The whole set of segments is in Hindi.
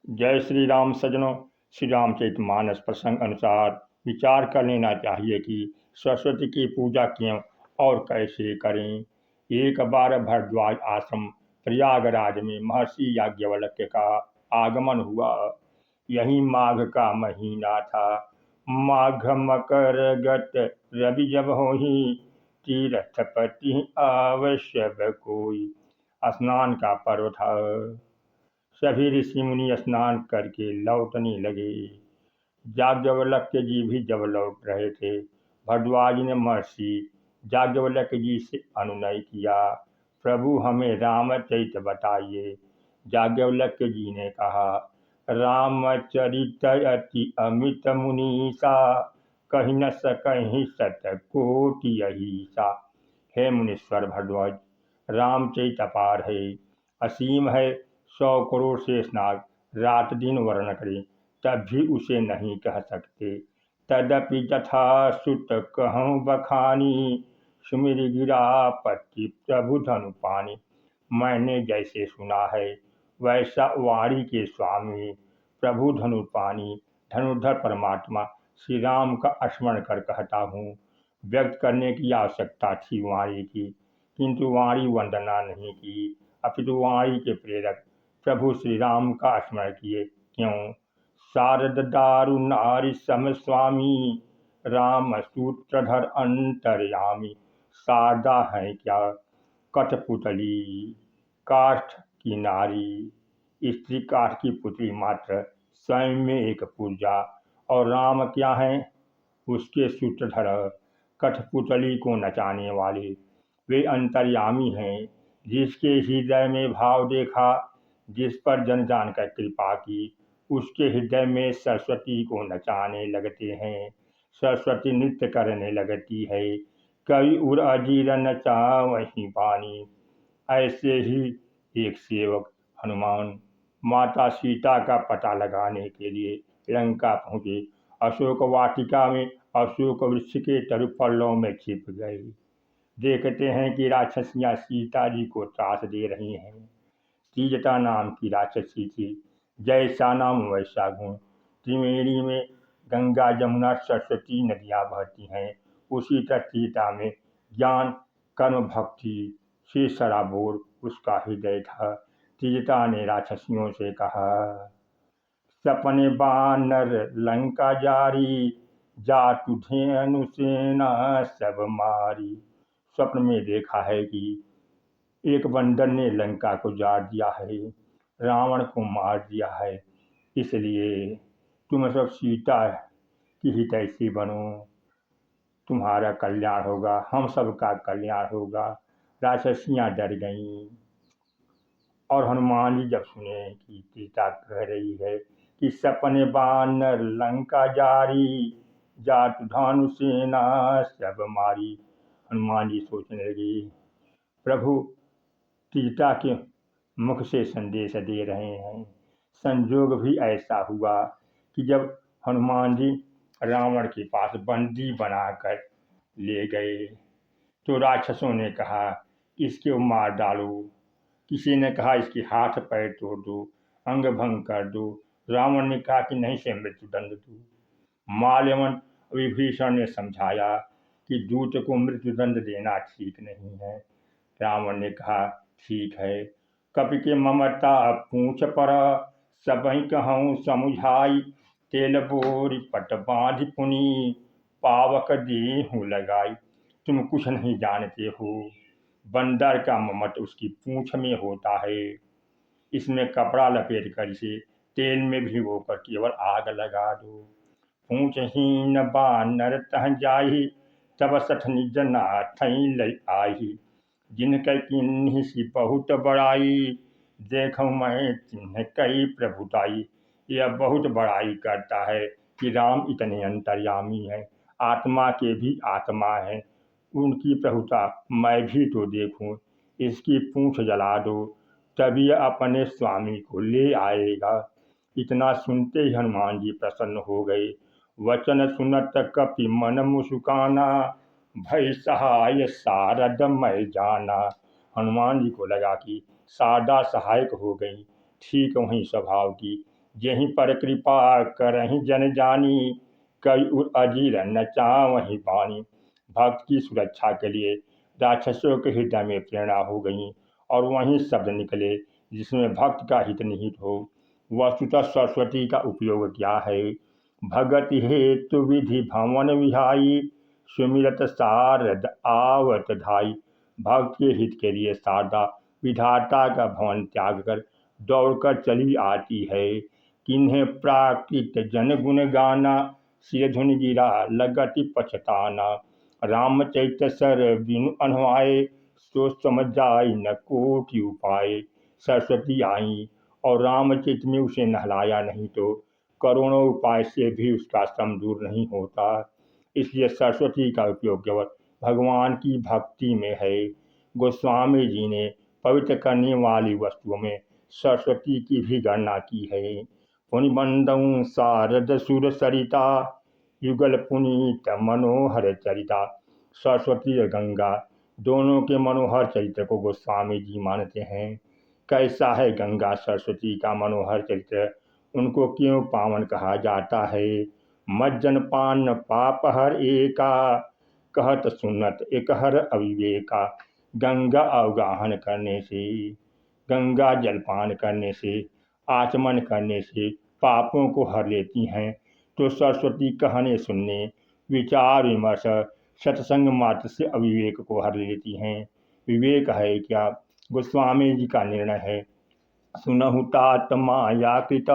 जय श्री राम सज्जनों। श्री रामचरितमानस प्रसंग अनुसार विचार कर लेना चाहिए कि सरस्वती की पूजा क्यों और कैसे करें। एक बार भरद्वाज आश्रम प्रयागराज में महर्षि याज्ञवल्क्य का आगमन हुआ। यही माघ का महीना था। माघ मकर गत रवि जब होही, तीर्थपति आवश्यक कोई। स्नान का पर्व था। सभी ऋषि मुनि स्नान करके लौटने लगे। याज्ञवल्क्य जी भी जब लौट रहे थे, भरद्वाज ने महर्षि याज्ञवल्क्य जी से अनुनय किया, प्रभु हमें रामचरित बताइए। याज्ञवल्क्य जी ने कहा, रामचरित अति अमित मुनीसा, कही न सकहि सत कोटि अहिसा। हे मुनीश्वर भरद्वाज, रामचरित अपार है, असीम है। 100 करोड़ शेषनाग रात दिन वर्णन करें तब भी उसे नहीं कह सकते। तदपि यथा सुत कहूँ बखानी, सुमिर गिरापति प्रभु धनु पानी। मैंने जैसे सुना है वैसा वाणी के स्वामी प्रभु धनु पानी धनुर्धर परमात्मा श्री राम का स्मरण कर कहता हूँ। व्यक्त करने की आवश्यकता थी वाणी की, किंतु वाणी वंदना नहीं की, अपितु वाणी के प्रेरक प्रभु श्री राम का स्मरण किए। क्यों? शारद दारु नारी सम स्वामी, राम सूत्रधर अंतर्यामी। शारदा है क्या? कठपुतली, काष्ठ की नारी, स्त्री काष्ठ की पुतली मात्र, स्वयं में एक पूजा। और राम क्या है? उसके सूत्रधर, कठपुतली को नचाने वाले। वे अंतर्यामी हैं, जिसके हृदय में भाव देखा, जिस पर जन जानकर कृपा की, उसके हृदय में सरस्वती को नचाने लगते हैं। सरस्वती नृत्य करने लगती है। कवि उर अजीर नचा वहीं पानी। ऐसे ही एक सेवक हनुमान माता सीता का पता लगाने के लिए लंका पहुंचे। अशोक वाटिका में अशोक वृक्ष के तरुपल्लों में छिप गए। देखते हैं कि राक्षसियां सीता जी को त्रास दे रही हैं। तीजटा नाम की राक्षसी थी। जैसा नाम वैसा गुण। त्रिवेणी में गंगा जमुना सरस्वती नदियां बहती हैं, उसी तरह तीजटा में ज्ञान कर्म भक्ति से सराबोर उसका हृदय था। तीजटा ने राक्षसियों से कहा, सपने बानर लंका जारी, जाटु धेनु सेना सब मारी। स्वप्न में देखा है कि एक बंदर ने लंका को जार दिया है, रावण को मार दिया है। इसलिए तुम सब सीता की हितैषी बनो, तुम्हारा कल्याण होगा, हम सबका कल्याण होगा। राक्षसियां डर गईं। और हनुमान जी जब सुने कि सीता कह रही है कि सपने बानर लंका जारी, जाट धानु सेना सब मारी, हनुमान जी सोचने लगे, प्रभु सीता के मुख से संदेश दे रहे हैं। संजोग भी ऐसा हुआ कि जब हनुमान जी रावण के पास बंदी बनाकर ले गए, तो राक्षसों ने कहा इसके मार डालो, किसी ने कहा इसके हाथ पैर तोड़ दो, अंग भंग कर दो। रावण ने कहा कि नहीं से मृत्युदंड दो। माल्यवन विभीषण ने समझाया कि दूत को मृत्युदंड देना ठीक नहीं है। रावण ने कहा ठीक है, कपि के ममता पूछ पर, सबहि कहूँ समुझाई। तेल बोरी पट बांध पुनी, पावक देहु लगाई। तुम कुछ नहीं जानते हो, बंदर का ममत उसकी पूंछ में होता है। इसमें कपड़ा लपेट कर इसे तेल में भिगोकर केवल आग लगा दो। पूंछहीन बानर तह जाही, तब सठ निज नाथई लई आही। जिनके किन्हीं सी बहुत बड़ाई, देखूं मैं तिन्ह कई प्रभुताई। यह बहुत बड़ाई करता है कि राम इतने अंतर्यामी हैं, आत्मा के भी आत्मा हैं। उनकी प्रभुता मैं भी तो देखूं। इसकी पूंछ जला दो, तभी यह अपने स्वामी को ले आएगा। इतना सुनते ही हनुमान जी प्रसन्न हो गए। वचन सुनत कपि मन मुस्काना, भय सहाय शारद मैं जाना। हनुमान जी को लगा कि शारदा सहायक हो गई, ठीक वहीं स्वभाव की। जेहि पर कृपा करहि जन जानी, कवि उर अजीर न चावहि बानी। भक्त की सुरक्षा के लिए राक्षसों के हृदय में प्रेरणा हो गई और वहीं शब्द निकले जिसमें भक्त का हित निहित हो। वस्तुतः सरस्वती का उपयोग क्या है? भगत हेतु विधि भवन विहाई, सुमिरत शारद आवत धाई। भक्त के हित के लिए शारदा विधाता का भवन त्याग कर दौड़कर चली आती है। किन्हें प्राकृत जन गुण गाना, सिर धुन गिरा लगति पछताना। रामचरित सर बिनु अनवाए, सो समझ जाई न कोटि उपाय। सरस्वती आई और रामचरित में उसे नहलाया नहीं तो करोड़ों उपाय से भी उसका श्रम दूर नहीं होता। इसलिए सरस्वती का उपयोग केवल भगवान की भक्ति में है। गोस्वामी जी ने पवित्र करने वाली वस्तुओं में सरस्वती की भी गणना की है। पुनिबंदं शारद सुर सरिता, युगल पुनीत मनोहर चरिता। सरस्वती और गंगा दोनों के मनोहर चरित्र को गोस्वामी जी मानते हैं। कैसा है गंगा सरस्वती का मनोहर चरित्र? उनको क्यों पावन कहा जाता है? मज्जन पान पाप हर एका, कहत सुनत एक हर अविवेका। गंगा अवगाहन करने से, गंगा जलपान करने से, आचमन करने से पापों को हर लेती हैं। तो सरस्वती कहने सुनने, विचार विमर्श, सत्संग मात्र से अविवेक को हर लेती हैं। विवेक है क्या? गोस्वामी जी का निर्णय है, सुनहु तात माया कृत,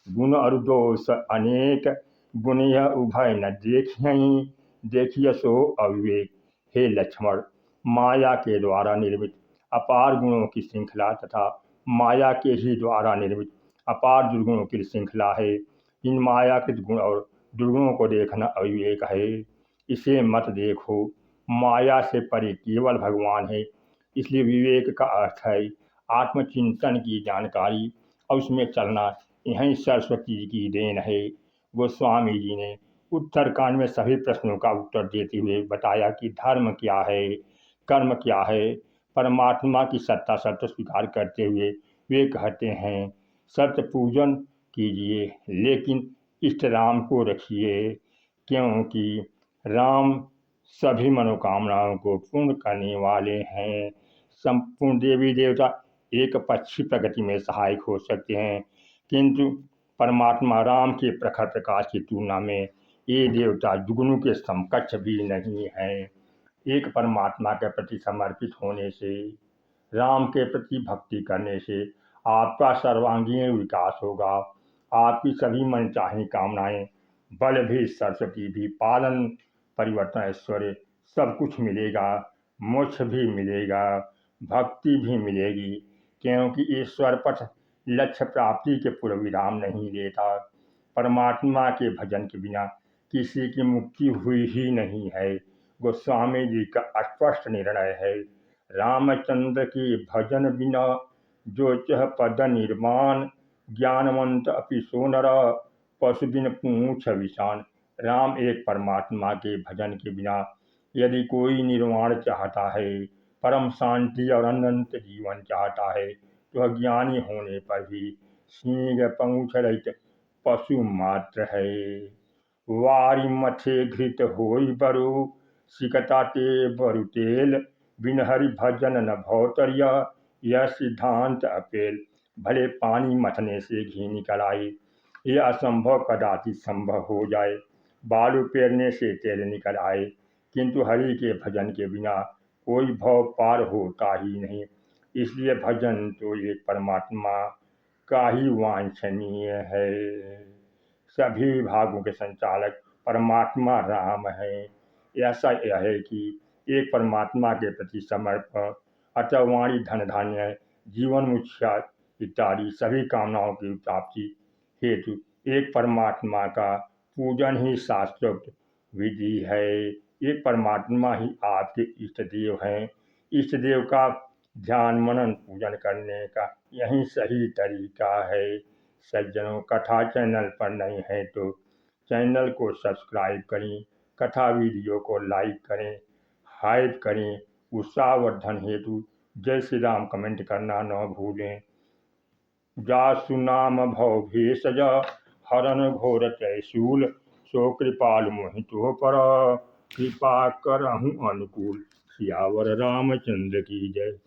गुण और दोष अनेक। गुण यह उभय न देखियहि, देखिय सो अविवेक। हे लक्ष्मण, माया के द्वारा निर्मित अपार गुणों की श्रृंखला तथा माया के ही द्वारा निर्मित अपार दुर्गुणों की श्रृंखला है। इन मायाकृत गुण और दुर्गुणों को देखना अविवेक है। इसे मत देखो, माया से परे केवल भगवान है। इसलिए विवेक का अर्थ है आत्मचिंतन की जानकारी और उसमें चलना। यही सरस्वती जी की देन है। गोस्वामी जी ने उत्तरकांड में सभी प्रश्नों का उत्तर देते हुए बताया कि धर्म क्या है, कर्म क्या है। परमात्मा की सत्ता सत्य स्वीकार करते हुए वे कहते हैं, सत्य पूजन कीजिए लेकिन इष्ट राम को रखिए, क्योंकि राम सभी मनोकामनाओं को पूर्ण करने वाले हैं। संपूर्ण देवी देवता एक पक्षी प्रगति में सहायक हो सकते हैं, किंतु परमात्मा राम के प्रखर प्रकाश की तुलना में ये देवता जुगनू के समकक्ष भी नहीं है। एक परमात्मा के प्रति समर्पित होने से, राम के प्रति भक्ति करने से आपका सर्वांगीण विकास होगा। आपकी सभी मनचाही कामनाएं, बल भी, सरस्वती भी, पालन, परिवर्तन, ऐश्वर्य सब कुछ मिलेगा। मोक्ष भी मिलेगा, भक्ति भी मिलेगी, क्योंकि ईश्वर पथ लक्ष्य प्राप्ति के पूर्व विराम नहीं लेता। परमात्मा के भजन के बिना किसी की मुक्ति हुई ही नहीं है। गोस्वामी जी का स्पष्ट निर्णय है, रामचंद्र के भजन बिना जो चह पद निर्माण, ज्ञानवंत अपि सो नर, पशु बिन पूछ विषान। राम एक परमात्मा के भजन के बिना यदि कोई निर्वाण चाहता है, परम शांति और अनंत जीवन चाहता है, तो अज्ञानी होने पर भी सींग पहुँच रहित पशु मात्र है। वारी मथे घृत होई बरु, सिकता ते बरु तेल। बिन हरि भजन न भौतरिया, यह सिद्धांत अपेल। भले पानी मथने से घी निकल आए, यह असंभव कदाचित संभव हो जाए। बालू पेरने से तेल निकल आए, किंतु हरि के भजन के बिना कोई भव पार होता ही नहीं। इसलिए भजन तो एक परमात्मा का ही वांछनीय है। सभी विभागों के संचालक परमात्मा राम है। ऐसा यह है कि एक परमात्मा के प्रति समर्पण, अतः वाणी, धन धान्य, जीवन मुख्या इत्यादि सभी कामनाओं की प्राप्ति हेतु एक परमात्मा का पूजन ही शास्त्रोक्त विधि है। एक परमात्मा ही आपके इष्ट देव हैं। इष्ट देव का ध्यान, मनन, पूजन करने का यही सही तरीका है। सज्जनों, कथा चैनल पर नहीं है तो चैनल को सब्सक्राइब करें, कथा वीडियो को लाइक करें, हाइप करें। उत्साहवर्धन हेतु जय श्री राम कमेंट करना न भूलें। जासु नाम भव भेषज, हरन घोर त्रैशूल, सो कृपाल मोहितो पर, कृपा करहु अनुकूल। सियावर रामचंद्र की जय।